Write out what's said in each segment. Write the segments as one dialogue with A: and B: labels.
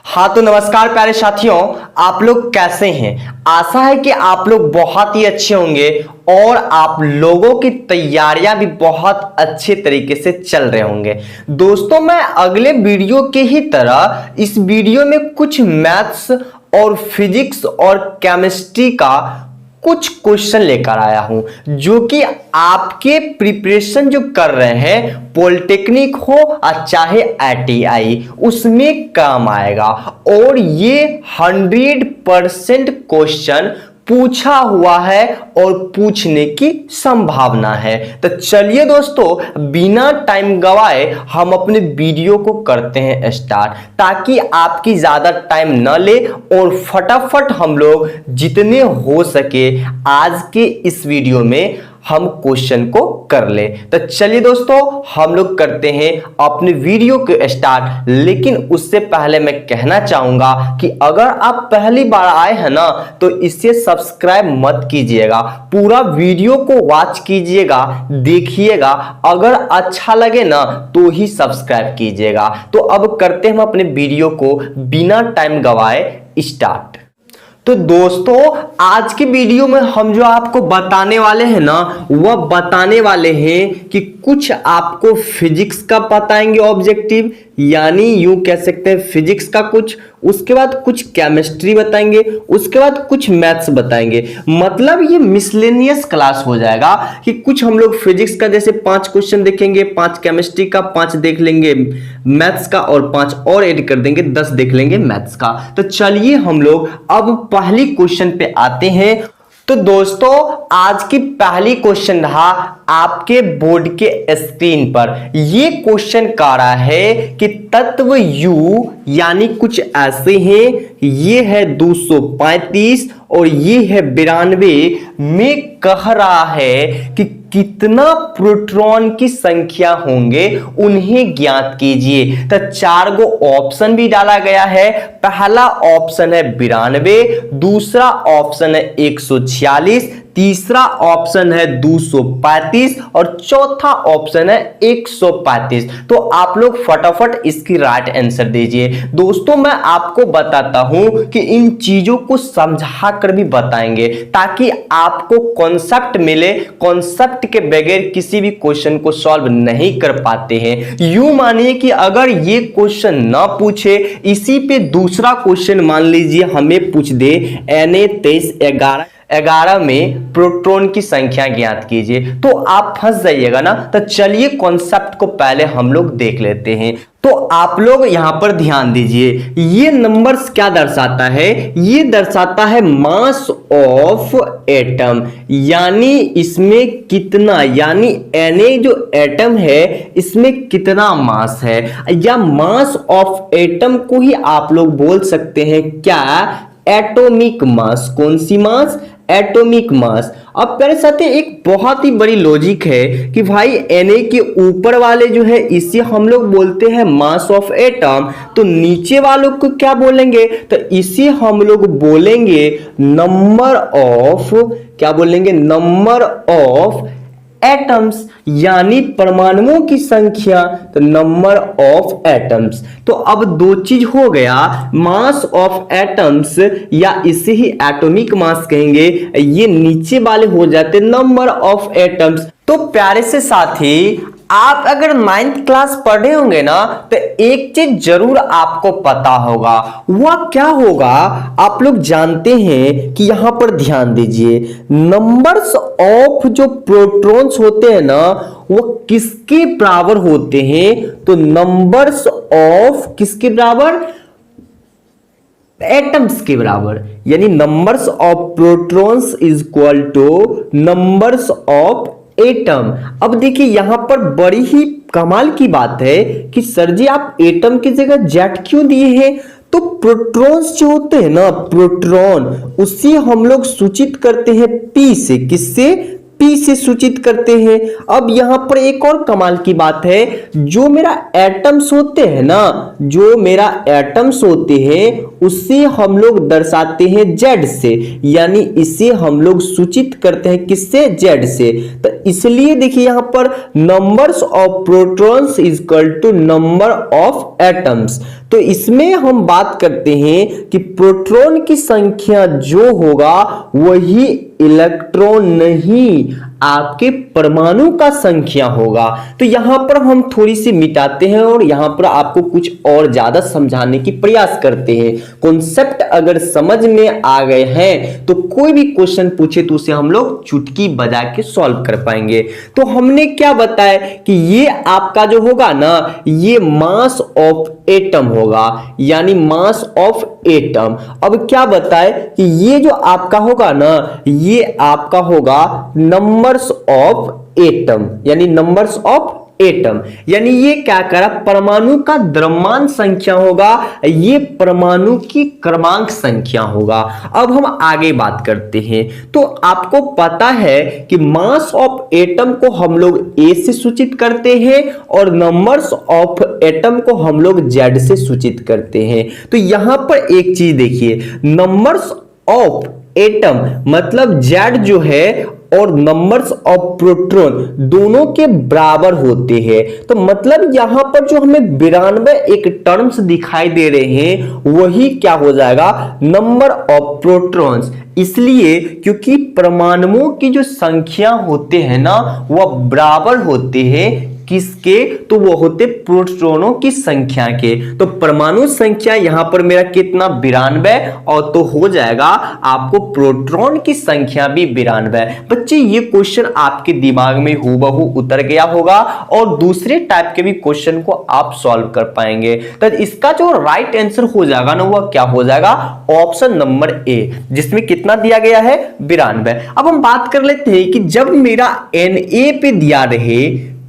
A: हाँ तो नमस्कार प्यारे साथियों, आप लोग कैसे हैं। आशा है कि आप लोग बहुत ही अच्छे होंगे और आप लोगों की तैयारियां भी बहुत अच्छे तरीके से चल रहे होंगे। दोस्तों, मैं अगले वीडियो के ही तरह इस वीडियो में कुछ मैथ्स और फिजिक्स और केमिस्ट्री का कुछ क्वेश्चन लेकर आया हूं जो कि आपके प्रिपरेशन जो कर रहे हैं, पॉलिटेक्निक हो और चाहे आईटीआई, उसमें काम आएगा। और ये 100% क्वेश्चन पूछा हुआ है और पूछने की संभावना है। तो चलिए दोस्तों, बिना टाइम गवाए हम अपने वीडियो को करते हैं स्टार्ट, ताकि आपकी ज्यादा टाइम न ले और फटाफट हम लोग जितने हो सके आज के इस वीडियो में हम क्वेश्चन को कर ले। तो चलिए दोस्तों, हम लोग करते हैं अपने वीडियो को स्टार्ट। लेकिन उससे पहले मैं कहना चाहूंगा कि अगर आप पहली बार आए हैं ना, तो इसे सब्सक्राइब मत कीजिएगा, पूरा वीडियो को वॉच कीजिएगा, देखिएगा। अगर अच्छा लगे ना तो ही सब्सक्राइब कीजिएगा। तो अब करते हैं हम अपने वीडियो को बिना टाइम गवाए स्टार्ट। तो दोस्तों, आज की वीडियो में हम जो आपको बताने वाले हैं ना, वह बताने वाले हैं कि कुछ आपको फिजिक्स का बताएंगे ऑब्जेक्टिव, यानी यूं कह सकते हैं फिजिक्स का कुछ, उसके बाद कुछ केमिस्ट्री बताएंगे, उसके बाद कुछ मैथ्स बताएंगे। मतलब ये मिसलेनियस क्लास हो जाएगा कि कुछ हम लोग फिजिक्स का जैसे 5 क्वेश्चन देखेंगे, 5 केमिस्ट्री का, 5 देख लेंगे मैथ्स का और 5 और ऐड कर देंगे, 10 देख लेंगे मैथ्स का। तो चलिए हम लोग अब पहली क्वेश्चन पे आते हैं। तो दोस्तों, आज की पहली क्वेश्चन रहा आपके बोर्ड के स्क्रीन पर। ये क्वेश्चन कह रहा है कि तत्व U यानी कुछ ऐसे हैं, ये है 235 और ये है 92 में कह रहा है कि कितना प्रोटॉन की संख्या होंगे, उन्हें ज्ञात कीजिए। तो 4 गो ऑप्शन भी डाला गया है। पहला ऑप्शन है 92, दूसरा ऑप्शन है 146, तीसरा ऑप्शन है 235 और चौथा ऑप्शन है 135। तो आप लोग फटाफट इसकी राइट आंसर दीजिए। दोस्तों, मैं आपको बताता हूं कि इन चीजों को समझा कर भी बताएंगे ताकि आपको कॉन्सेप्ट मिले। कॉन्सेप्ट के बगैर किसी भी क्वेश्चन को सॉल्व नहीं कर पाते हैं। यूं मानिए कि अगर ये क्वेश्चन ना पूछे, इसी पे दूसरा क्वेश्चन मान लीजिए हमें पूछ दे Na2311 में प्रोटॉन की संख्या ज्ञात कीजिए, तो आप फंस जाइएगा ना। तो चलिए कॉन्सेप्ट को पहले हम लोग देख लेते हैं। तो आप लोग यहां पर ध्यान दीजिए, ये नंबर्स क्या दर्शाता है? ये दर्शाता है मास ऑफ एटम, यानी इसमें कितना, यानी Na जो एटम है इसमें कितना मास है, या मास ऑफ एटम को ही आप लोग बोल सकते हैं क्या, एटॉमिक मास। कौन सी मास? Atomic mass. अब मेरे साथ एक बहुत ही बड़ी लॉजिक है कि भाई Na के ऊपर वाले जो है इसे हम लोग बोलते हैं मास ऑफ एटम, तो नीचे वालों को क्या बोलेंगे? तो इसे हम लोग बोलेंगे नंबर ऑफ, क्या बोलेंगे? नंबर ऑफ एटम्स, यानी परमाणुओं की संख्या। तो नंबर ऑफ एटम्स। तो अब दो चीज हो गया, मास ऑफ एटम्स या इसे ही एटॉमिक मास कहेंगे, ये नीचे वाले हो जाते नंबर ऑफ एटम्स। तो प्यारे से साथी, आप अगर 9th क्लास पढ़े होंगे ना, तो एक चीज जरूर आपको पता होगा। वह क्या होगा आप लोग जानते हैं कि यहां पर ध्यान दीजिए, नंबर्स ऑफ जो प्रोटॉन्स होते हैं ना, वो किसके बराबर होते हैं? तो नंबर्स ऑफ किसके बराबर? एटम्स के बराबर, यानी numbers of protons is equal two numbers of atom. अब देखिए यहां पर बड़ी ही कमाल की बात है कि सर जी आप एटम की जगह जेट क्यों दिए हैं? तो प्रोटॉन्स जो होते हैं ना, प्रोटॉन, उसी हम लोग सूचित करते हैं पी से। किससे? P से सूचित करते हैं। अब यहां पर एक और कमाल की बात है, जो मेरा एटम्स होते हैं ना, जो मेरा एटम्स होते हैं उसे हम लोग दर्शाते हैं Z से, यानी इसे हम लोग सूचित करते हैं किससे, Z से। तो इसलिए देखिए यहां पर numbers of protons is equal to number of atoms. तो इसमें हम बात करते हैं कि प्रोटॉन की संख्या जो होगा वही इलेक्ट्रॉन नहीं, आपके परमाणु का संख्या होगा। तो यहां पर हम थोड़ी सी मिटाते हैं और यहां पर आपको कुछ और ज्यादा समझाने की प्रयास करते हैं। कॉन्सेप्ट अगर समझ में आ गए हैं तो कोई भी क्वेश्चन पूछे तो उसे हम लोग चुटकी बजा के सॉल्व कर पाएंगे। तो हमने क्या बताया कि ये आपका जो होगा ना, ये मास ऑफ एटम होगा, यानी मास ऑफ एटम। अब क्या बताए कि ये जो आपका होगा ना, ये आपका होगा नंबर्स ऑफ एटम, यानी नंबर्स ऑफ एटम, यानी ये क्या करा, परमाणु का द्रव्यमान संख्या होगा, ये परमाणु की क्रमांक संख्या होगा। अब हम आगे बात करते हैं। तो आपको पता है कि मास ऑफ एटम को हम लोग A से सूचित करते हैं और नंबर्स ऑफ एटम को हम लोग Z से सूचित करते हैं। तो यहां पर एक चीज देखिए, नंबर्स ऑफ एटम मतलब Z जो है और नंबर्स ऑफ प्रोटॉन दोनों के बराबर होते हैं। तो मतलब यहां पर जो हमें 92 एक टर्म्स दिखाई दे रहे हैं वही क्या हो जाएगा, नंबर ऑफ प्रोटॉन्स। इसलिए क्योंकि परमाणुओं की जो संख्या होते हैं ना वह बराबर होते हैं किसके, तो वो होते प्रोटॉनों की संख्या के। तो परमाणु संख्या यहां पर मेरा कितना, 92, और तो हो जाएगा आपको प्रोटॉन की संख्या भी 92। बच्चे ये क्वेश्चन आपके दिमाग में हूबहू उतर गया होगा और दूसरे टाइप के भी क्वेश्चन को आप सॉल्व कर पाएंगे। तो इसका जो राइट आंसर हो जाएगा ना वह क्या हो जाएगा, ऑप्शन नंबर ए, जिसमें कितना दिया गया है, 92। अब हम बात कर लेते हैं कि जब मेरा Na पे दिया रहे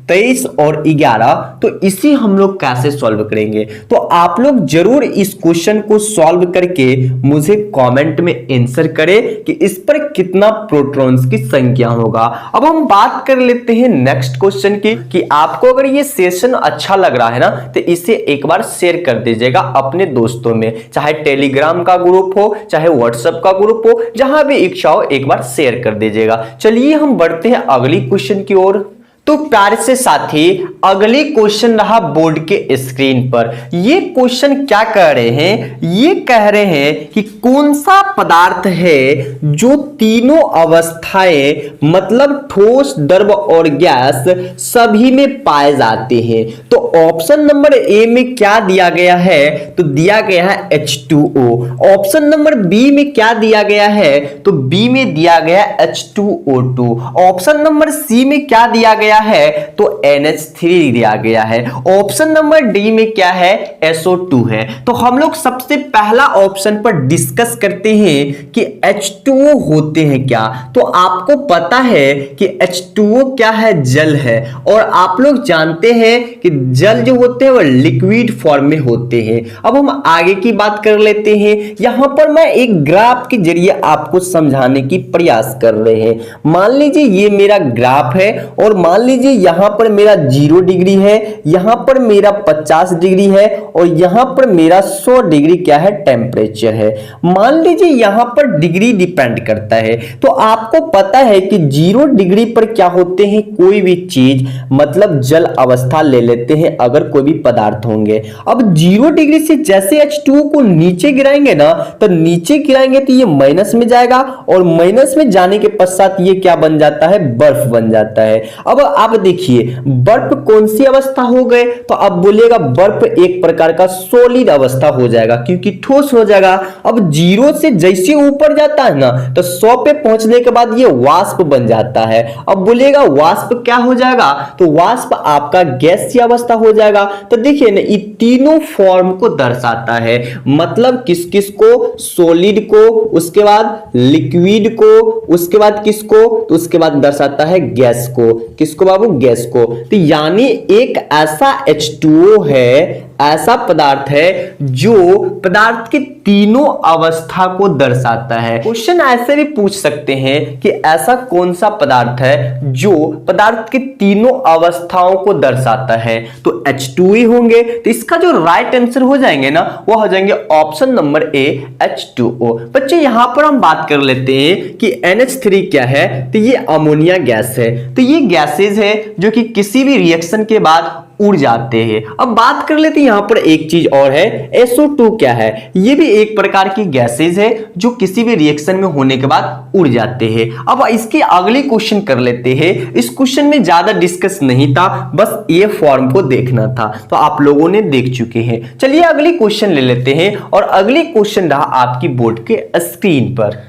A: 23 और 11, तो इसी हम लोग कैसे सॉल्व करेंगे। तो आप लोग जरूर इस क्वेश्चन को सॉल्व करके मुझे कमेंट में आंसर करें कि इस पर कितना प्रोटॉन्स की संख्या होगा। अब हम बात कर लेते हैं नेक्स्ट क्वेश्चन की कि आपको अगर ये सेशन अच्छा लग रहा है ना तो इसे एक बार शेयर कर दीजिएगा अपने दोस्तों में, चाहे टेलीग्राम का ग्रुप हो चाहे व्हाट्सएप का ग्रुप हो, जहां भी इच्छा हो एक बार शेयर कर दीजिएगा। चलिए हम बढ़ते हैं अगली क्वेश्चन की ओर। तो प्यारे से साथी अगली क्वेश्चन रहा बोर्ड के स्क्रीन पर। ये क्वेश्चन क्या कह रहे हैं, ये कह रहे हैं कि कौन सा पदार्थ है जो तीनों अवस्थाएं मतलब ठोस, द्रव और गैस सभी में पाए जाते हैं। तो ऑप्शन नंबर ए में क्या दिया गया है, तो दिया गया है H2O। ऑप्शन नंबर बी में क्या दिया गया है, तो बी में दिया गया H2O2। ऑप्शन नंबर सी में क्या दिया गया है, तो NH3 दिया गया है। ऑप्शन नंबर डी में क्या है, SO2 है। तो हम लोग सबसे पहला ऑप्शन पर डिस्कस करते हैं कि H2O होते हैं क्या। तो आपको पता है कि H2O क्या है, जल है, और आप लोग जानते हैं कि जल जो होते हैं वो लिक्विड फॉर्म में होते हैं। अब हम आगे की बात कर लेते हैं। यहां पर मैं एक ग्राफ के जरिए आपको समझाने की प्रयास कर रहे हैं। मान लीजिए ये मेरा ग्राफ है और मान लीजिए यहां पर मेरा 0 डिग्री है, यहां पर मेरा 50 डिग्री है और यहां पर मेरा 100 डिग्री क्या है, टेम्परेचर है। मान लीजिए यहां पर डिग्री डिपेंड करता है। तो आपको पता है कि 0 डिग्री पर क्या होते हैं, कोई भी चीज मतलब जल अवस्था ले लेते हैं अगर कोई भी पदार्थ होंगे। अब 0 डिग्री से जैसे H2O को नीचे गिराएंगे ना, तो नीचे गिराएंगे तो ये माइनस में जाएगा और माइनस में जाने के पश्चात ये क्या बन जाता है, बर्फ बन जाता है। अब आप देखिए बर्फ कौन सी अवस्था हो गए, तो अब बोलिएगा बर्फ एक प्रकार का सॉलिड अवस्था हो जाएगा क्योंकि ठोस हो जाएगा। अब 0 से जैसे ऊपर जाता है ना तो 100 पे पहुंचने के बाद ये वाष्प बन जाता है। अब बोलिएगा वाष्प क्या हो जाएगा, तो वाष्प आपका गैसीय अवस्था हो जाएगा। तो देखिए ना ये तीनों फॉर्म को दर्शाता है, मतलब किस किस को, सॉलिड को, उसके बाद लिक्विड को, उसके बाद किसको, तो उसके बाद दर्शाता है गैस को। किसको बाबू, गैस को। तो यानी एक ऐसा H2O है, ऐसा पदार्थ है जो पदार्थ के तीनों अवस्था को दर्शाता है। क्वेश्चन ऐसे भी पूछ सकते हैं कि ऐसा कौन सा पदार्थ है जो पदार्थ के तीनों अवस्थाओं को दर्शाता है, तो H2 ही होंगे। तो इसका जो राइट आंसर हो जाएंगे ना, वो हो जाएंगे ऑप्शन नंबर ए H2O। बच्चे यहां पर हम बात कर लेते हैं कि NH3 क्या है, तो ये अमोनिया गैस है। तो ये गैसेज है जो कि किसी भी रिएक्शन के बाद उड़ जाते हैं। अब बात कर लेते हैं यहां पर एक चीज और है, SO2 क्या है, ये भी एक प्रकार की गैसेज है जो किसी भी रिएक्शन में होने के बाद उड़ जाते हैं। अब इसके अगले क्वेश्चन कर लेते हैं। इस क्वेश्चन में ज्यादा डिस्कस नहीं था, बस ये फॉर्म को देखना था, तो आप लोगों ने देख चुके हैं। चलिए अगली क्वेश्चन ले लेते हैं, और अगली क्वेश्चन रहा आपकी बोर्ड के स्क्रीन पर।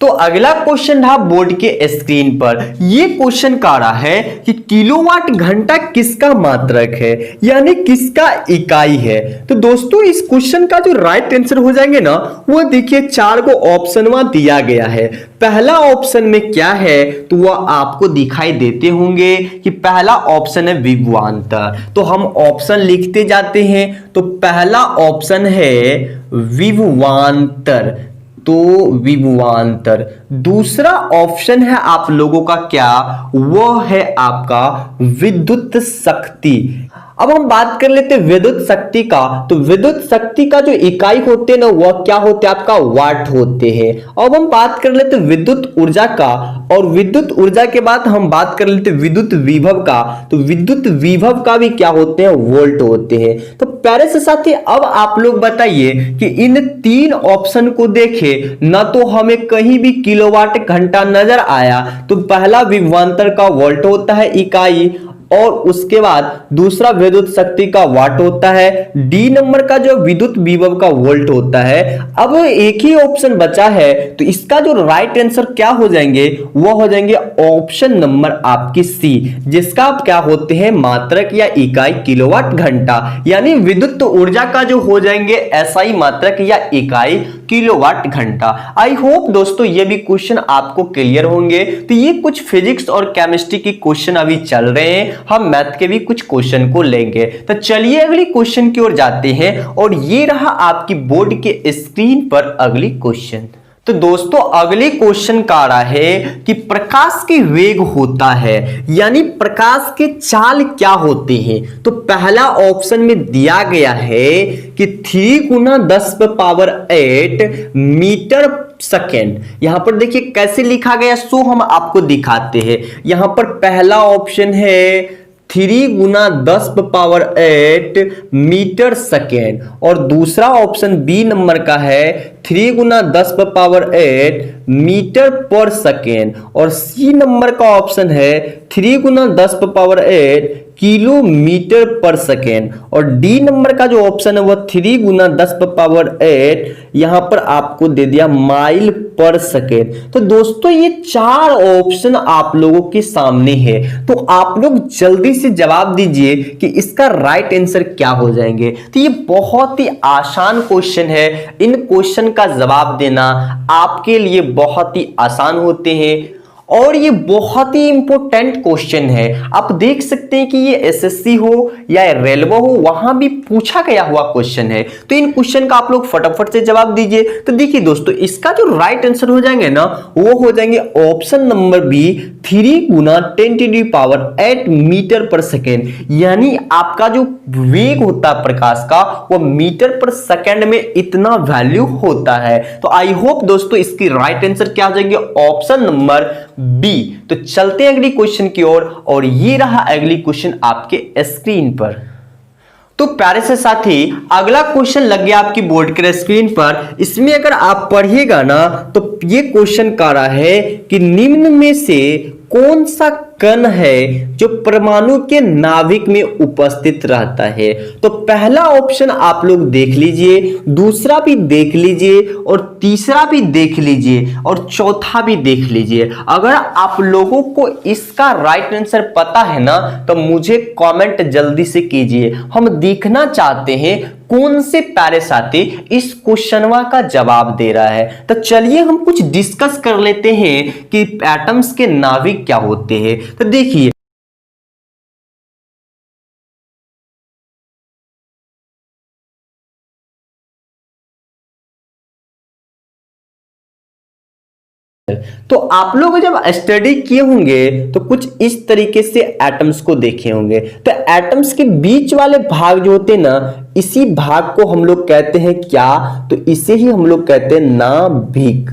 A: तो अगला क्वेश्चन रहा बोर्ड के स्क्रीन पर। यह क्वेश्चन कह रहा है कि किलोवाट घंटा किसका मात्रक है, यानी किसका इकाई है। तो दोस्तों इस क्वेश्चन का जो राइट आंसर हो जाएंगे ना, वो देखिए 4 को ऑप्शन वहां दिया गया है। पहला ऑप्शन में क्या है, तो वह आपको दिखाई देते होंगे कि पहला ऑप्शन है विभवांतर। तो हम ऑप्शन लिखते जाते हैं। तो पहला ऑप्शन है विभवांतर, तो विभवांतर। दूसरा ऑप्शन है आप लोगों का क्या, वो है आपका विद्युत शक्ति। अब हम बात कर लेते हैं विद्युत शक्ति का। तो विद्युत शक्ति का जो इकाई होते हैं ना, वह क्या होते हैं आपका वाट होते हैं। अब हम बात कर लेते हैं विद्युत ऊर्जा का, और विद्युत ऊर्जा के बाद हम बात कर लेते हैं विद्युत विभव का। तो विद्युत विभव का भी क्या होते हैं, वोल्ट होते हैं। तो प्यारे से साथी अब आप लोग बताइए कि इन 3 ऑप्शन को देखें ना, तो हमें कहीं भी किलोवाट घंटा नजर आया। तो पहला विभवांतर का वोल्ट होता है इकाई, और उसके बाद दूसरा विद्युत शक्ति का वाट होता है, डी नंबर का जो विद्युत विभव का वोल्ट होता है। अब एक ही ऑप्शन बचा है, तो इसका जो राइट आंसर क्या हो जाएंगे, वो हो जाएंगे ऑप्शन नंबर आपकी सी, जिसका क्या होते हैं मात्रक या इकाई किलोवाट घंटा, यानी विद्युत ऊर्जा का जो हो जाएंगे एसआई मात्रक या इकाई किलोवाट घंटा। आई होप दोस्तों ये भी क्वेश्चन आपको क्लियर होंगे। तो ये कुछ फिजिक्स और केमिस्ट्री के क्वेश्चन अभी चल रहे हैं, हम मैथ के भी कुछ क्वेश्चन को लेंगे। तो चलिए अगली क्वेश्चन की ओर जाते हैं, और ये रहा आपकी बोर्ड के स्क्रीन पर अगली क्वेश्चन। तो दोस्तों अगले क्वेश्चन का रहा है कि प्रकाश के वेग होता है, यानी प्रकाश के चाल क्या होते हैं। तो पहला ऑप्शन में दिया गया है कि 3 गुना 10⁸ मीटर सेकेंड। यहां पर देखिए कैसे लिखा गया, सो हम आपको दिखाते हैं। यहां पर पहला ऑप्शन है 3 गुना 10⁸ मीटर सेकेंड, और दूसरा ऑप्शन बी नंबर का है 3 गुना 10⁸ मीटर पर सेकेंड, और सी नंबर का ऑप्शन है 3 गुना 10⁸ किलोमीटर पर सेकेंड, और डी नंबर का जो ऑप्शन है वह 3 गुना 10⁸ यहां पर आपको दे दिया माइल पर सेकेंड। तो दोस्तों ये 4 ऑप्शन आप लोगों के सामने है, तो आप लोग जल्दी से जवाब दीजिए कि इसका राइट आंसर क्या हो जाएंगे। तो ये बहुत ही आसान क्वेश्चन है, इन क्वेश्चन का जवाब देना आपके लिए बहुत ही आसान होते हैं, और ये बहुत ही इंपॉर्टेंट क्वेश्चन है। आप देख सकते हैं कि ये एसएससी हो या रेलवे हो, वहां भी पूछा गया हुआ क्वेश्चन है। तो इन क्वेश्चन का आप लोग फटाफट से जवाब दीजिए। तो देखिए दोस्तों इसका जो राइट आंसर हो जाएंगे ना, वो हो जाएंगे ऑप्शन नंबर बी 3 गुना 10⁸ मीटर पर सेकेंड, यानी आपका जो वेग होता है प्रकाश का, वो मीटर पर सेकेंड में इतना वैल्यू होता है। तो आई होप दोस्तों इसकी राइट आंसर क्या हो जाएंगे, ऑप्शन नंबर बी। तो चलते हैं अगली क्वेश्चन की ओर, और ये रहा अगली क्वेश्चन आपके स्क्रीन पर। तो प्यारे से साथी अगला क्वेश्चन लग गया आपकी बोर्ड के स्क्रीन पर। इसमें अगर आप पढ़िएगा ना, तो ये क्वेश्चन कह रहा है कि निम्न में से कौन सा कण है जो परमाणु के नाभिक में उपस्थित रहता है। तो पहला ऑप्शन आप लोग देख लीजिए, दूसरा भी देख लीजिए, और तीसरा भी देख लीजिए, और चौथा भी देख लीजिए। अगर आप लोगों को इसका राइट आंसर पता है ना, तो मुझे कमेंट जल्दी से कीजिए। हम देखना चाहते हैं कौन से प्यारे साथी इस क्वेश्चनवा का जवाब दे रहा है। तो चलिए हम कुछ डिस्कस कर लेते हैं कि एटम्स के नाभिक क्या होते हैं। तो देखिए तो आप लोग जब स्टडी किए होंगे तो कुछ इस तरीके से एटम्स को देखे होंगे। तो एटम्स के बीच वाले भाग जो होते हैं ना, इसी भाग को हम लोग कहते हैं क्या, तो इसे ही हम लोग कहते हैं नाभिक।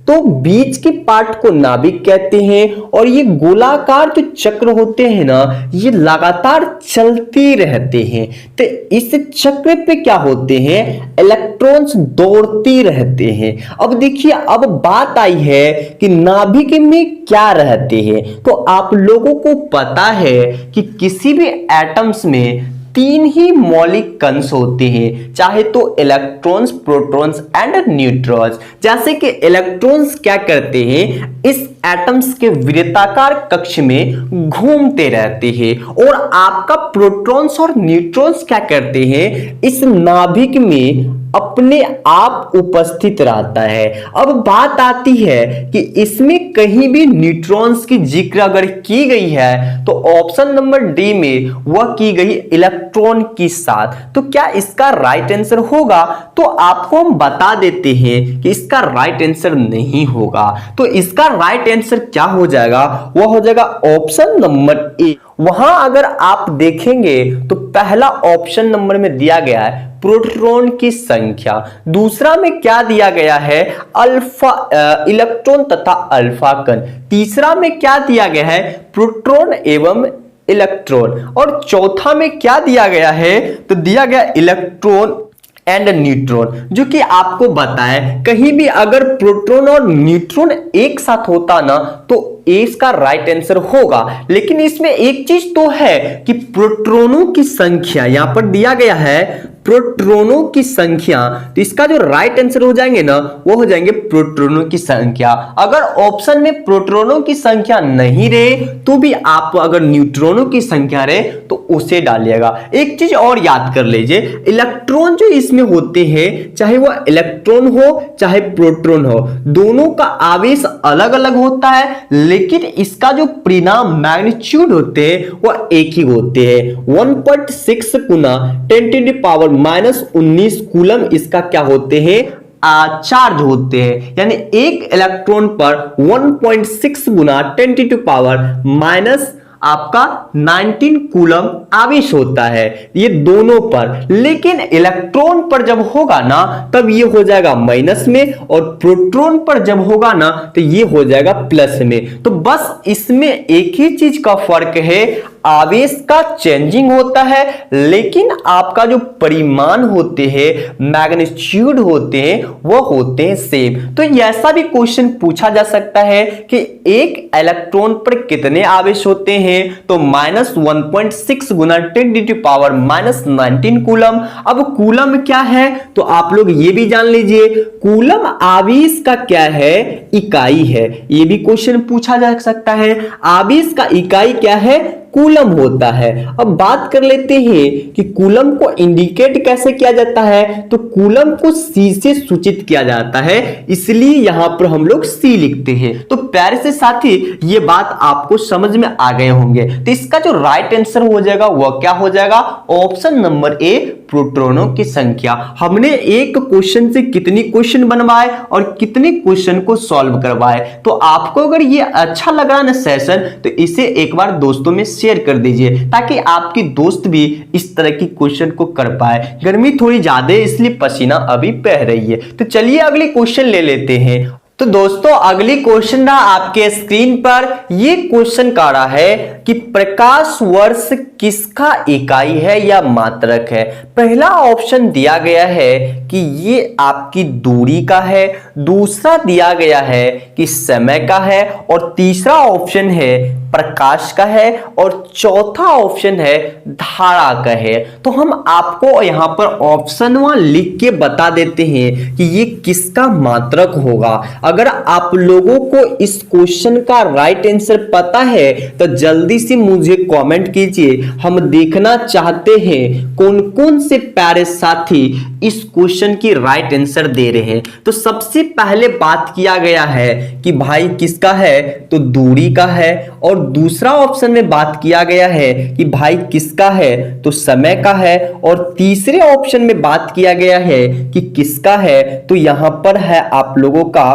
A: तो बीच के पार्ट को नाभिक कहते हैं। और ये गोलाकार जो चक्र होते हैं ना, ये लगातार चलते रहते हैं। तो इस चक्र पे क्या होते हैं, इलेक्ट्रॉन्स दौड़ते रहते हैं। अब देखिए, अब बात आई है कि नाभिक में क्या रहते हैं। तो आप लोगों को पता है कि किसी भी एटम्स में तीन ही मौलिक कणस होते हैं, चाहे तो इलेक्ट्रॉन्स, प्रोटॉन्स एंड न्यूट्रॉन्स। जैसे कि इलेक्ट्रॉन्स क्या करते हैं, इस एटम्स के वृत्ताकार कक्ष में घूमते रहते हैं, और आपका प्रोटॉन्स और न्यूट्रॉन्स क्या करते हैं, इस नाभिक में अपने आप उपस्थित रहता है। अब बात आती है कि इसमें कहीं भी न्यूट्रॉन्स की जिक्र अगर की गई है तो ऑप्शन नंबर डी में वह की गई इलेक्ट्रॉन के साथ। तो क्या इसका राइट आंसर होगा, तो आपको हम बता देते हैं कि इसका राइट आंसर नहीं होगा। तो इसका राइट आंसर क्या हो जाएगा, वह हो जाएगा ऑप्शन नंबर ए। वहां अगर आप देखेंगे तो पहला ऑप्शन नंबर में दिया गया है प्रोटॉन की संख्या, दूसरा में क्या दिया गया है, अल्फा इलेक्ट्रॉन तथा अल्फा कण, तीसरा में क्या दिया गया है, प्रोटॉन एवं इलेक्ट्रॉन, और चौथा में क्या दिया गया है, तो दिया गया इलेक्ट्रॉन एंड न्यूट्रॉन। जो कि आपको बताए कहीं भी अगर प्रोटॉन और न्यूट्रॉन एक साथ होता ना तो ए इसका राइट आंसर होगा। लेकिन इसमें एक चीज तो है कि प्रोटॉनों की संख्या यहां पर दिया गया है, प्रोटॉनों की संख्या, तो इसका जो राइट आंसर हो जाएंगे ना वो हो जाएंगे प्रोटॉनों की संख्या। अगर ऑप्शन में प्रोटॉनों की संख्या नहीं रहे तो भी आप अगर न्यूट्रॉनों की संख्या रहे तो उसे डालिएगा। एक चीज और याद कर लीजिए, इलेक्ट्रॉन जो इसमें होते हैं, चाहे वह इलेक्ट्रॉन हो चाहे प्रोटॉन हो, दोनों का आवेश अलग अलग होता है, लेकिन इसका जो परिणाम मैग्नीट्यूड होते हैं वह एक ही होते हैं। 1.6 गुना 10⁻⁻19 कूलम इसका क्या होते हैं, चार्ज होते हैं। यानी एक इलेक्ट्रॉन पर 1.6 गुना 10⁻⁻19 आपका 19 कूलम आवेश होता है, ये दोनों पर। लेकिन इलेक्ट्रॉन पर जब होगा ना तब ये हो जाएगा माइनस में, और प्रोटॉन पर जब होगा ना तो ये हो जाएगा प्लस में। तो बस इसमें एक ही चीज का फर्क है, आवेश का चेंजिंग होता है, लेकिन आपका जो परिमाण होते हैं, मैग्नीट्यूड होते हैं, वो होते हैं सेम। तो ऐसा भी क्वेश्चन पूछा जा सकता है कि एक इलेक्ट्रॉन पर कितने आवेश होते हैं, तो -1.6 गुना 10⁻⁻19 कूलम। अब कूलम क्या है तो आप लोग ये भी जान लीजिए, कूलम आवेश का क्या है, इकाई है। ये भी क्वेश्चन पूछा जा सकता है, आवेश का इकाई क्या है, कूलम होता है। अब बात कर लेते हैं कि कूलम को इंडिकेट कैसे किया जाता है, तो कूलम को सी से सूचित किया जाता है, इसलिए यहां पर हम लोग सी लिखते हैं। तो प्यारे से साथी ये बात आपको समझ में आ गए होंगे। तो इसका जो राइट आंसर हो जाएगा वह क्या हो जाएगा, ऑप्शन नंबर ए, प्रोटॉनों की संख्या। हमने एक क्वेश्चन से कितनी क्वेश्चन बनवाए और कितने क्वेश्चन को सॉल्व करवाए। तो आपको अगर ये अच्छा लगा ना सेशन, तो इसे एक बार दोस्तों में शेयर कर दीजिए, ताकि आपकी दोस्त भी इस तरह की क्वेश्चन को कर पाए। गर्मी थोड़ी ज्यादा है इसलिए पसीना अभी बह रही है। तो चलिए अगली क्वेश्चन ले लेते हैं। तो दोस्तों अगली क्वेश्चन रहा आपके स्क्रीन पर, ये क्वेश्चन का रहा है कि प्रकाश वर्ष किसका इकाई है या मात्रक है। पहला ऑप्शन दिया गया है कि ये आपकी दूरी का है, दूसरा दिया गया है कि समय का है, और तीसरा ऑप्शन है प्रकाश का है, और चौथा ऑप्शन है धारा का है। तो हम आपको यहां पर ऑप्शन 1 लिख के बता देते हैं कि ये किसका मात्रक होगा। अगर आप लोगों को इस क्वेश्चन का राइट आंसर पता है तो जल्दी से मुझे कमेंट कीजिए, हम देखना चाहते हैं कौन कौन से प्यारे साथी इस क्वेश्चन की राइट आंसर दे रहे हैं। तो सबसे पहले बात किया गया है कि भाई किसका है, तो दूरी का है, और दूसरा ऑप्शन में बात किया गया है कि भाई किसका है, तो समय का है, और तीसरे ऑप्शन में बात किया गया है कि किसका है, तो यहां पर है आप लोगों का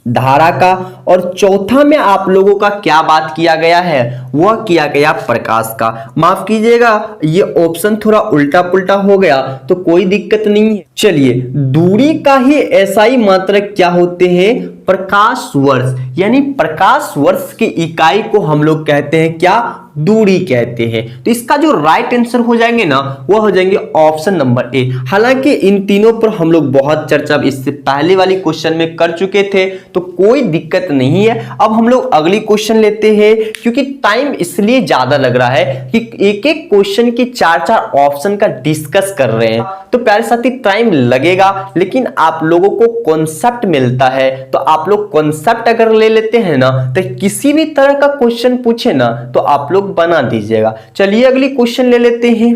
A: धारा का, और चौथा में आप लोगों का क्या बात किया गया है, वह किया गया प्रकाश का। माफ कीजिएगा ये ऑप्शन थोड़ा उल्टा पुल्टा हो गया तो कोई दिक्कत नहीं है। चलिए, दूरी का ही एसआई मात्रक क्या होते हैं, प्रकाश वर्ष, यानी प्रकाश वर्ष की इकाई को हम लोग कहते हैं क्या, दूरी कहते हैं। तो इसका जो राइट आंसर हो जाएंगे ना, वो हो जाएंगे ऑप्शन नंबर ए। हालांकि इन तीनों पर हम लोग बहुत चर्चा इससे पहले वाली क्वेश्चन में कर चुके थे, तो कोई दिक्कत नहीं है। अब हम लोग अगली क्वेश्चन लेते हैं, क्योंकि टाइम इसलिए ज्यादा लग रहा है कि एक एक क्वेश्चन की चार चार ऑप्शन का डिस्कस कर रहे हैं, तो प्यारे साथी टाइम लगेगा, लेकिन आप लोगों को कॉन्सेप्ट मिलता है। तो आप लोग कॉन्सेप्ट अगर ले लेते हैं ना, तो किसी भी तरह का क्वेश्चन पूछे ना तो आप लोग बना दीजिएगा। चलिए अगली क्वेश्चन ले लेते हैं।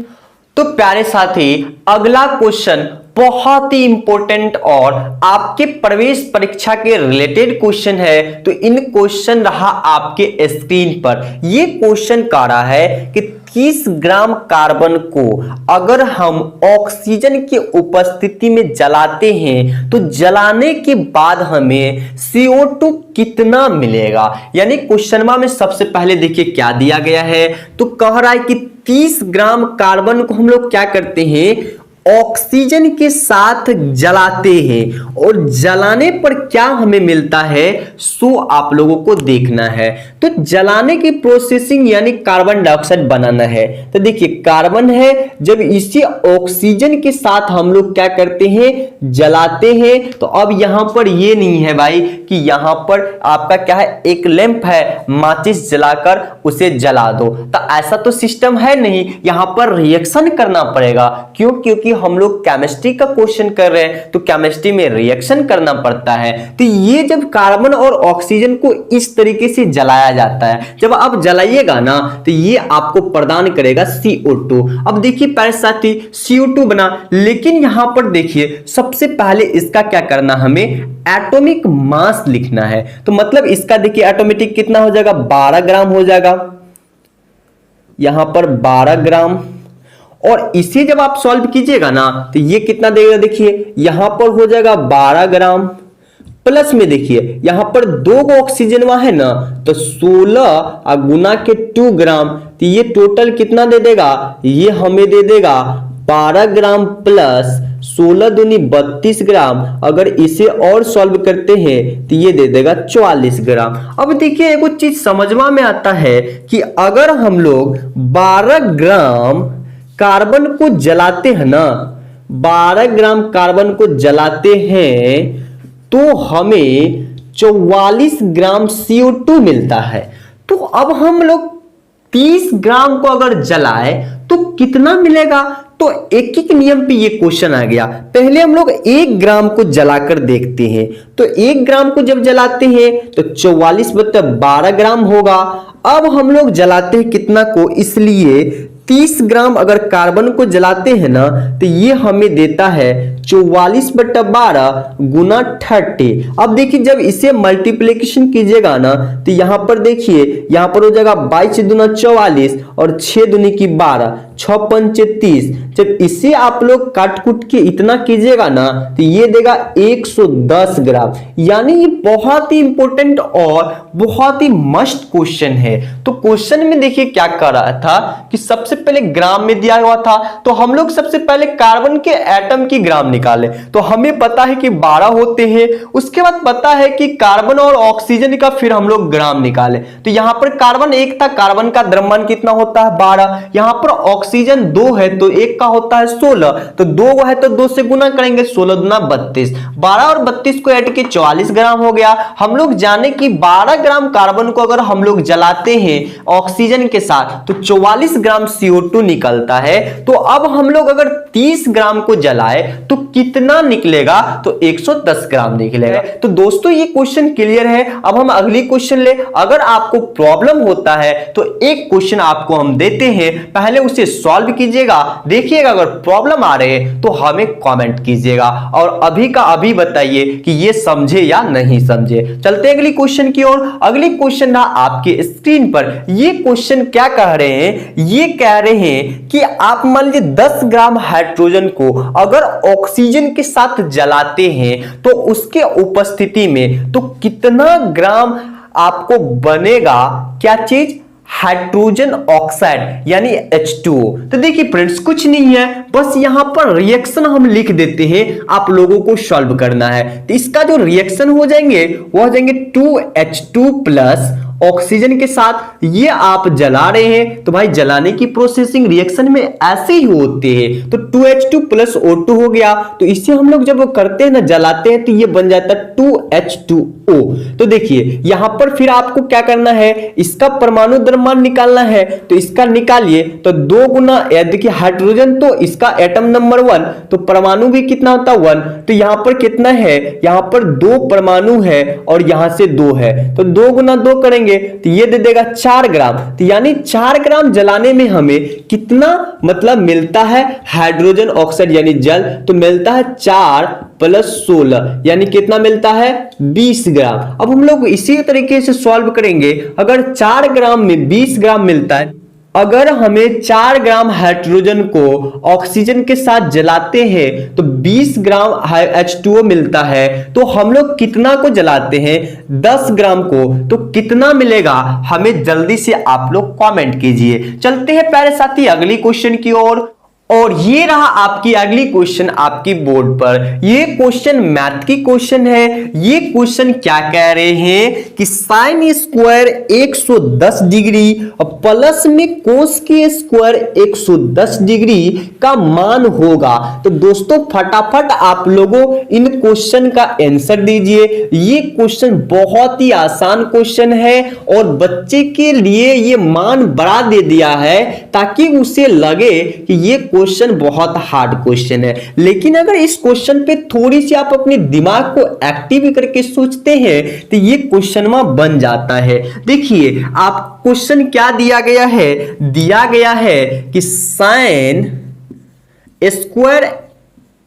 A: तो प्यारे साथी, अगला क्वेश्चन बहुत ही इंपॉर्टेंट और आपके प्रवेश परीक्षा के रिलेटेड क्वेश्चन है। तो इन क्वेश्चन रहा आपके स्क्रीन पर। ये क्वेश्चन कह रहा है कि 30 ग्राम कार्बन को अगर हम ऑक्सीजन की उपस्थिति में जलाते हैं तो जलाने के बाद हमें CO2 कितना मिलेगा। यानी क्वेश्चन में सबसे पहले देखिए क्या दिया गया है, तो कह रहा है कि 30 ग्राम कार्बन को हम लोग क्या करते हैं, ऑक्सीजन के साथ जलाते हैं, और जलाने पर क्या हमें मिलता है, सो आप लोगों को देखना है। तो जलाने की प्रोसेसिंग यानी कार्बन डाइऑक्साइड बनाना है। तो देखिए कार्बन है, जब इसी ऑक्सीजन के साथ हम लोग क्या करते हैं, जलाते हैं। तो अब यहां पर ये नहीं है भाई कि यहां पर आपका क्या है, एक लैंप है, माचिस जलाकर उसे जला दो, तो ऐसा तो सिस्टम है नहीं। यहां पर रिएक्शन करना पड़ेगा। क्यों? क्योंकि हम लोग केमिस्ट्री का क्वेश्चन कर रहे हैं, तो केमिस्ट्री में रिएक्शन करना पड़ता है। तो ये जब कार्बन और ऑक्सीजन को इस तरीके से जलाया जाता है, जब आप जलाइएगा ना तो ये आपको प्रदान करेगा CO2। अब देखिए प्यारे साथी, CO2 बना, लेकिन यहां पर देखिए सबसे पहले इसका क्या करना, हमें एटॉमिक मास लिखना है। तो मतलब इसका देखिए ऑटोमेटिक कितना हो जाएगा, 12 ग्राम हो जाएगा, यहां पर 12 ग्राम। और इसे जब आप सॉल्व कीजिएगा ना तो ये कितना देगा, देखिए यहां पर हो जाएगा 12 ग्राम, प्लस में देखिए यहां पर 2 ऑक्सीजन वहां है ना, तो 16 गुना के 2 ग्राम, तो ये टोटल कितना दे देगा, ये हमें दे देगा 12 ग्राम प्लस 16 दूनी 32 ग्राम। अगर इसे और सॉल्व करते हैं तो ये दे देगा 44 ग्राम। अब देखिए एक चीज समझवा में आता है कि अगर हम लोग 12 ग्राम कार्बन को जलाते हैं ना, 12 ग्राम कार्बन को जलाते हैं तो हमें 44 ग्राम CO2 मिलता है। तो अब हम लोग 30 ग्राम को अगर जलाए तो कितना मिलेगा, तो एक एक नियम पे ये क्वेश्चन आ गया। पहले हम लोग 1 ग्राम को जलाकर देखते हैं। तो 1 ग्राम को जब जलाते हैं तो 44/12 ग्राम होगा। अब हम लोग जलाते हैं कितना को, इसलिए 30 ग्राम अगर कार्बन को जलाते हैं ना तो ये हमें देता है 44/12 गुना 30। अब देखिए जब इसे मल्टीप्लिकेशन कीजिएगा ना तो यहां पर देखिए यहां पर हो जाएगा 22 दूना 44 और 6 दूनी की 12, 6 पंचे 30। जब इसे आप लोग काट कुट के इतना कीजिएगा ना तो ये देगा 110 ग्राम। यानी ये बहुत ही इंपॉर्टेंट और बहुत ही मस्त क्वेश्चन है। तो क्वेश्चन में देखिए क्या कर रहा था कि सबसे पहले ग्राम में दिया हुआ था, तो हम लोग सबसे पहले कार्बन के एटम की ग्राम निकाले। तो हमें पता है कि 12 होते हैं, उसके बाद पता है कि कार्बन और ऑक्सीजन का फिर हम लोग ग्राम निकाले। तो यहां पर कार्बन 1 था, कार्बन का द्रव्यमान कितना होता है 12, यहां पर ऑक्सीजन 2 है तो 1 का होता है 16, तो 2 है तो 2 से गुना करेंगे, 16 दूना 32, 12 और 32 को ऐड के 44 ग्राम हो गया। हम लोग जाने कि 12 ग्राम कार्बन को अगर हम लोग जलाते हैं ऑक्सीजन के साथ तो 44 ग्राम CO2 निकलता है। तो अब हम लोग अगर 30 ग्राम को जलाए तो कितना निकलेगा, तो 110 ग्राम निकलेगा। तो दोस्तों ये क्वेश्चन क्लियर है। अब हम अगली क्वेश्चन ले। अगर आपको प्रॉब्लम होता है तो एक क्वेश्चन आपको हम देते हैं, पहले उसे सॉल्व कीजिएगा, देखिएगा अगर प्रॉब्लम आ रहे हैं तो हमें कमेंट कीजिएगा और अभी का अभी बताइए कि ये समझे या नहीं समझे। चलते अगली क्वेश्चन की ओर। अगली क्वेश्चन ना आपके स्क्रीन पर। ये क्वेश्चन क्या कह रहे हैं, ये कह रहे हैं कि आप मान लीजिए 10 ग्राम हाइड्रोजन को अगर ऑक्सीजन ऑक्सीजन के साथ जलाते हैं तो उसके उपस्थिति में तो कितना ग्राम आपको बनेगा क्या चीज, हाइड्रोजन ऑक्साइड यानी H2O। तो देखिए फ्रेंड्स कुछ नहीं है, बस यहां पर रिएक्शन हम लिख देते हैं, आप लोगों को सॉल्व करना है। तो इसका जो रिएक्शन हो जाएंगे वो हो जाएंगे 2H2 प्लस ऑक्सीजन के साथ, ये आप जला रहे हैं तो भाई जलाने की प्रोसेसिंग रिएक्शन में ऐसे ही होते हैं। तो 2H2 प्लस O2 हो गया, तो इससे हम लोग जब करते हैं ना जलाते हैं तो ये बन जाता है 2H2O। तो देखिए यहां पर फिर आपको क्या करना है, इसका परमाणु द्रव्यमान निकालना है, तो इसका निकालिए। तो 2 गुना देखिए हाइड्रोजन तो इसका एटम नंबर 1, तो परमाणु भी कितना होता है 1, तो यहां पर कितना है, यहां पर 2 परमाणु है और यहां से 2 है, तो 2 गुना 2 करेंगे तो ये दे देगा 4 ग्राम। तो यानी 4 ग्राम जलाने में हमें कितना मतलब मिलता है हाइड्रोजन ऑक्साइड यानी जल, तो मिलता है 4 प्लस 16 यानी कितना मिलता है 20 ग्राम। अब हम लोग इसी तरीके से सॉल्व करेंगे, अगर 4 ग्राम में 20 ग्राम मिलता है, अगर हमें 4 ग्राम हाइड्रोजन को ऑक्सीजन के साथ जलाते हैं तो 20 ग्राम H2O मिलता है, तो हम लोग कितना को जलाते हैं 10 ग्राम को, तो कितना मिलेगा हमें जल्दी से आप लोग कमेंट कीजिए। चलते हैं प्यारे साथी अगली क्वेश्चन की ओर, और ये रहा आपकी अगली क्वेश्चन आपकी बोर्ड पर। ये क्वेश्चन मैथ की क्वेश्चन है। ये क्वेश्चन क्या कह रहे हैं कि साइन स्क्वायर 110 डिग्री और प्लस में कोस की स्क्वायर 110 डिग्री का मान होगा। तो दोस्तों फटाफट आप लोगों इन क्वेश्चन का आंसर दीजिए। ये क्वेश्चन बहुत ही आसान क्वेश्चन है और बच्चे के लिए ये मान बढ़ा दे दिया है ताकि उसे लगे कि ये क्वेश्चन बहुत हार्ड क्वेश्चन है। लेकिन अगर इस क्वेश्चन पे थोड़ी सी आप अपने दिमाग को एक्टिव करके सोचते हैं तो ये क्वेश्चन में बन जाता है। देखिए आप क्वेश्चन क्या दिया गया है, दिया गया है कि साइन स्क्वायर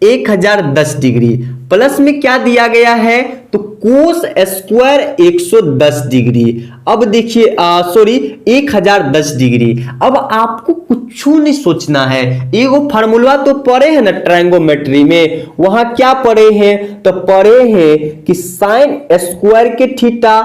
A: 1010 डिग्री प्लस में क्या दिया गया है, तो कोस स्क्वायर 110 डिग्री। अब देखिए सॉरी 1010 डिग्री। अब आपको कुछ नहीं सोचना है, एगो फार्मूला तो पढ़े हैं ना ट्रायंगोमेट्री में, वहां क्या पढ़े हैं, तो पढ़े हैं कि साइन स्क्वायर के थीटा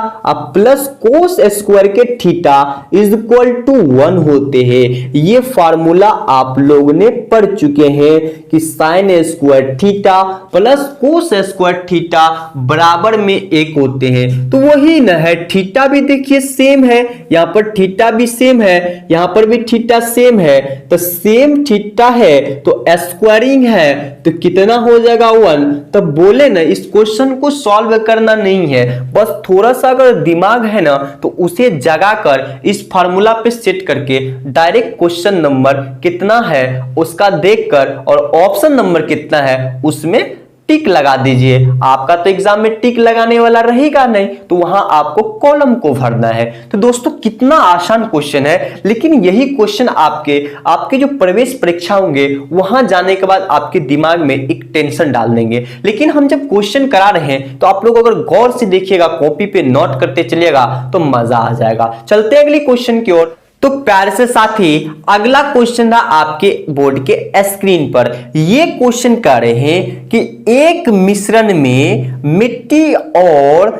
A: प्लस कोस स्क्वायर के थीटा इज इक्वल टू 1 होते हैं। ये फार्मूला आप लोग ने पढ़ चुके हैं कि sine square theta plus cos square theta बराबर में 1 होते हैं। तो वही ना है, थीटा भी देखिए सेम है, यहां पर थीटा भी सेम है, यहां पर भी थीटा सेम है, तो सेम थीटा है तो स्क्वायरिंग है तो कितना हो जाएगा 1। तो बोले ना इस क्वेश्चन को सॉल्व करना नहीं है, बस थोड़ा सा अगर दिमाग है ना तो उसे जगाकर इस फार्मूला पे सेट करके डायरेक्ट क्वेश्चन नंबर कितना है उसका देखकर और ऑप्शन नंबर कितना है उसमें टिक लगा दीजिए। आपका तो एग्जाम में टिक लगाने वाला रहेगा नहीं, तो वहां आपको कॉलम को भरना है। तो दोस्तों कितना आसान क्वेश्चन है, लेकिन यही क्वेश्चन आपके जो प्रवेश परीक्षा होंगे वहां जाने के बाद आपके दिमाग में एक टेंशन डाल देंगे। लेकिन हम जब क्वेश्चन करा रहे हैं तो आप लोग अगर गौर से देखिएगा, कॉपी पे नोट करते चलिएगा तो मजा आ जाएगा। चलते अगली क्वेश्चन की ओर। तो प्यारे से साथी अगला क्वेश्चन था आपके बोर्ड के स्क्रीन पर। ये क्वेश्चन कह रहे हैं कि एक मिश्रण में मिट्टी और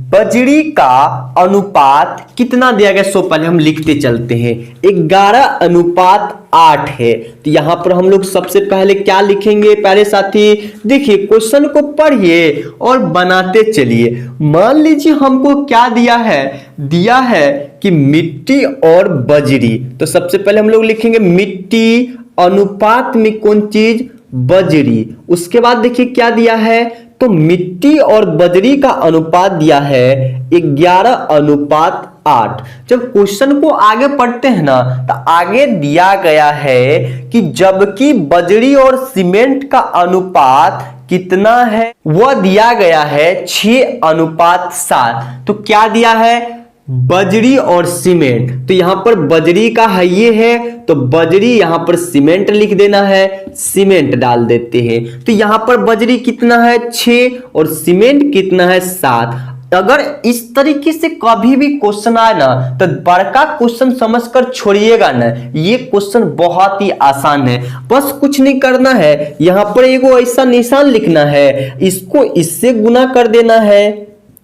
A: बजरी का अनुपात कितना दिया गया। सो पहले हम लिखते चलते हैं, 11:8 है। तो यहां पर हम लोग सबसे पहले क्या लिखेंगे प्यारे साथी, देखिए क्वेश्चन को पढ़िए और बनाते चलिए। मान लीजिए हमको क्या दिया है, दिया है कि मिट्टी और बजरी। तो सबसे पहले हम लोग लिखेंगे मिट्टी अनुपात में कौन चीज, बजरी। उसके बाद देखिए क्या दिया है, तो मिट्टी और बजरी का अनुपात दिया है 11:8। जब क्वेश्चन को आगे पढ़ते हैं ना तो आगे दिया गया है कि जबकि बजरी और सीमेंट का अनुपात कितना है, वह दिया गया है 6:7। तो क्या दिया है, बजरी और सीमेंट। तो यहां पर बजरी का है ये है, तो बजरी यहां पर सीमेंट लिख देना है, सीमेंट डाल देते हैं। तो यहां पर बजरी कितना है 6 और सीमेंट कितना है 7। अगर इस तरीके से कभी भी क्वेश्चन आए ना तो बड़का क्वेश्चन समझकर छोड़िएगा ना, ये क्वेश्चन बहुत ही आसान है। बस कुछ नहीं करना है, यहां पर एगो ऐसा निशान लिखना है, इसको इससे गुना कर देना है,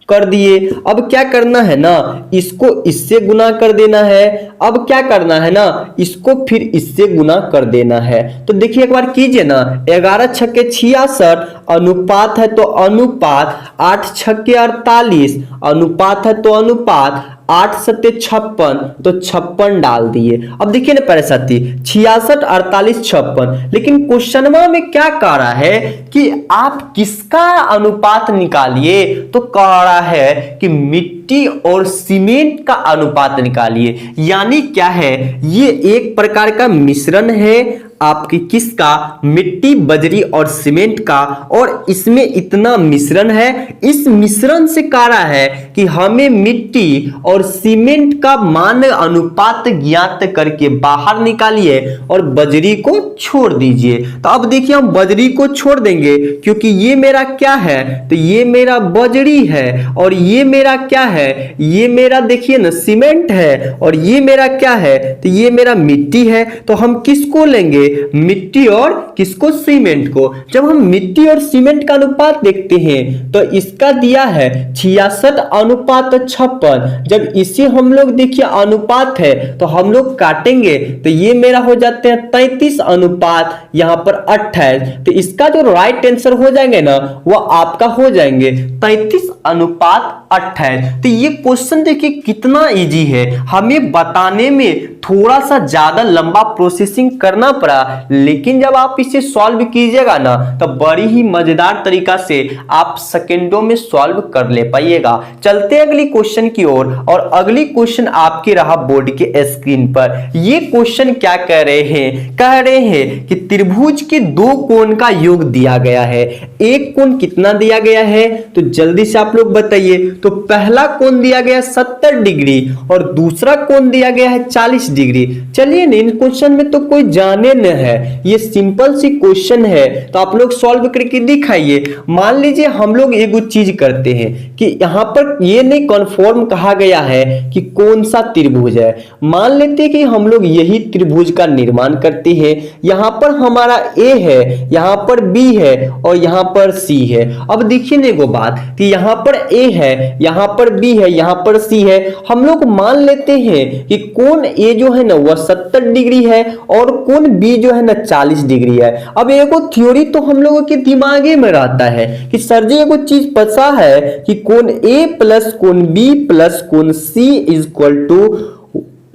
A: कर दिए। अब क्या करना है ना, इसको इससे गुना कर देना है। अब क्या करना है ना, इसको फिर इससे गुना कर देना है। तो देखिए एक बार कीजिए ना, 11 छक्के 66 अनुपात है तो अनुपात 8 छक्के 48 अनुपात है तो अनुपात 8 सत्ते 56 तो 56 डाल दिए। अब देखिए ना प्यारे साथी, 66 48 56, लेकिन क्वेश्चन में क्या कह रहा है कि आप किसका अनुपात निकालिए, तो कह रहा है कि मिट्टी और सीमेंट का अनुपात निकालिए। यानी क्या है, ये एक प्रकार का मिश्रण है आपकी किसका, मिट्टी बजरी और सीमेंट का, और इसमें इतना मिश्रण है। इस मिश्रण से कह रहा है कि हमें मिट्टी और सीमेंट का मान अनुपात ज्ञात करके बाहर निकालिए और बजरी को छोड़ दीजिए। तो अब देखिए हम बजरी को छोड़ देंगे क्योंकि ये मेरा क्या है, तो ये मेरा बजरी है, और ये मेरा क्या है, ये मेरा देखिए ना सीमेंट है, और ये मेरा क्या है, तो ये मेरा मिट्टी है। तो हम किसको लेंगे, मिट्टी और किसको, सीमेंट को। जब हम मिट्टी और सीमेंट का अनुपात देखते हैं तो इसका दिया है 66 अनुपात 56। जब इसे हम लोग देखिए अनुपात है तो हम लोग काटेंगे तो ये मेरा हो जाते हैं 33 अनुपात यहां पर 28। तो इसका जो राइट आंसर हो जाएंगे ना वो आपका हो जाएंगे 33 अनुपात 28। तो ये क्वेश्चन देखिए कितना इजी है, हमें बताने में थोड़ा सा ज्यादा लंबा प्रोसेसिंग करना पड़ा, लेकिन जब आप इसे सॉल्व कीजिएगा ना तो बड़ी ही मजेदार तरीका से आप सेकंडों में सॉल्व कर ले पाइएगा। चलते अगली क्वेश्चन की ओर, और अगली क्वेश्चन आपके रहा बोर्ड के स्क्रीन पर। ये क्वेश्चन क्या कह रहे हैं, कह रहे हैं कि त्रिभुज के दो कोण का योग दिया गया है। एक कोण कितना दिया गया है, तो जल्दी से आप लोग बताइए। तो पहला कोण दिया गया 70 डिग्री और दूसरा कोण दिया गया है 40 डिग्री। चलिए इन क्वेश्चन में तो कोई जाने न है, ये सिंपल सी क्वेश्चन है, तो आप लोग सॉल्व करके दिखाइए। मान लीजिए हम लोग एगो चीज करते हैं कि यहां पर ये नहीं कन्फर्म कहा गया है कि कौन सा त्रिभुज है। मान लेते हैं कि हम लोग यही त्रिभुज का निर्माण करते हैं। यहां पर हमारा ए है, यहां पर बी है और यहां पर सी है। अब देखिए ना एगो बात कि यहां पर ए है, यहां पर बी है, यहां पर सी है। हम लोग मान लेते हैं कि कोण ए जो है ना वह 70 डिग्री है और कोण बी जो है ना 40 डिग्री है। अब एगो थ्योरी तो हम लोगों के दिमागे में रहता है कि सर जी एगो चीज पता है कि कोण ए प्लस कोण बी प्लस कोण सी इज इक्वल टू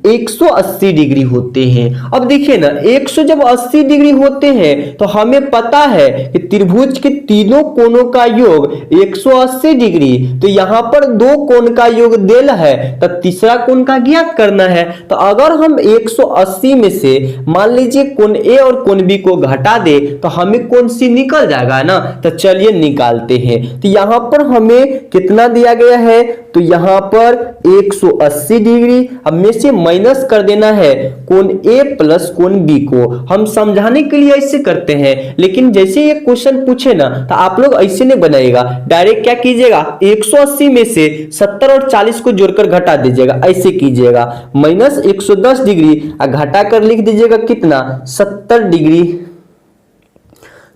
A: 180 डिग्री होते हैं। अब देखिए ना 100 जब 80 डिग्री होते हैं तो हमें पता है कि त्रिभुज के तीनों कोणों का योग 180 डिग्री। तो यहां पर दो कोण का योग देल है तो तीसरा कोण का ज्ञात करना है। तो अगर हम 180 में से मान लीजिए कोण ए और कोण बी को घटा दे तो हमें कोण सी निकल जाएगा ना। तो चलिए निकालते हैं। तो यहां पर हमें कितना दिया गया है, तो यहां पर 180 डिग्री हमें से माइनस कर देना है कोण ए प्लस कोण बी को। हम समझाने के लिए ऐसे करते हैं, लेकिन जैसे ये क्वेश्चन पूछे ना तो आप लोग ऐसे नहीं बनाइएगा, डायरेक्ट क्या कीजिएगा 180 में से 70 और 40 को जोड़कर घटा दीजिएगा, ऐसे कीजिएगा माइनस 110 डिग्री घटा कर लिख दीजिएगा कितना 70 डिग्री।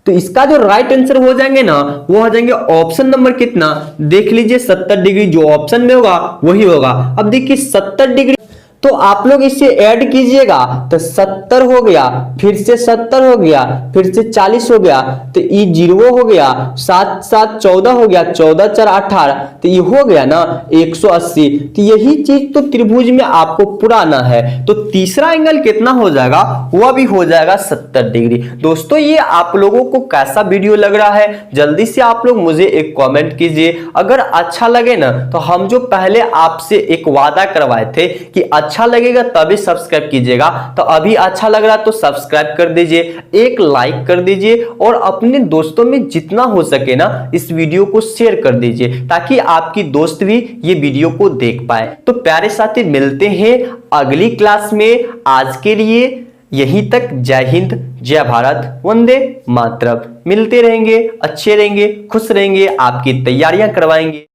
A: तो इसका जो राइट आंसर हो जाएंगे ना वो हो जाएंगे ऑप्शन नंबर कितना, देख लीजिए 70 डिग्री जो ऑप्शन में होगा वही होगा। अब देखिए 70 डिग्री तो आप लोग इसे ऐड कीजिएगा तो 70 हो गया, फिर से 70 हो गया, फिर से 40 हो गया, तो ये 0 हो गया, 7 7 14 हो गया, 14 4 18, तो ये हो गया ना 180। तो यही चीज तो त्रिभुज में आपको पुराना है। तो तीसरा एंगल कितना हो जाएगा, वह भी हो जाएगा 70 डिग्री। दोस्तों ये आप लोगों को कैसा वीडियो लग रहा है जल्दी से आप लोग मुझे एक कमेंट कीजिए। अगर अच्छा लगे ना तो हम जो पहले आपसे एक वादा करवाए थे कि अच्छा लगेगा तभी सब्सक्राइब कीजिएगा, तो अभी अच्छा लग रहा है तो सब्सक्राइब कर दीजिए, एक लाइक कर दीजिए और अपने दोस्तों में जितना हो सके ना इस वीडियो को शेयर कर दीजिए ताकि आपकी दोस्त भी ये वीडियो को देख पाए। तो प्यारे साथी मिलते हैं अगली क्लास में। आज के लिए यहीं तक। जय हिंद, जय भारत, वंदे मातरम। मिलते रहेंगे, अच्छे रहेंगे, खुश रहेंगे, आपकी तैयारियां करवाएंगे।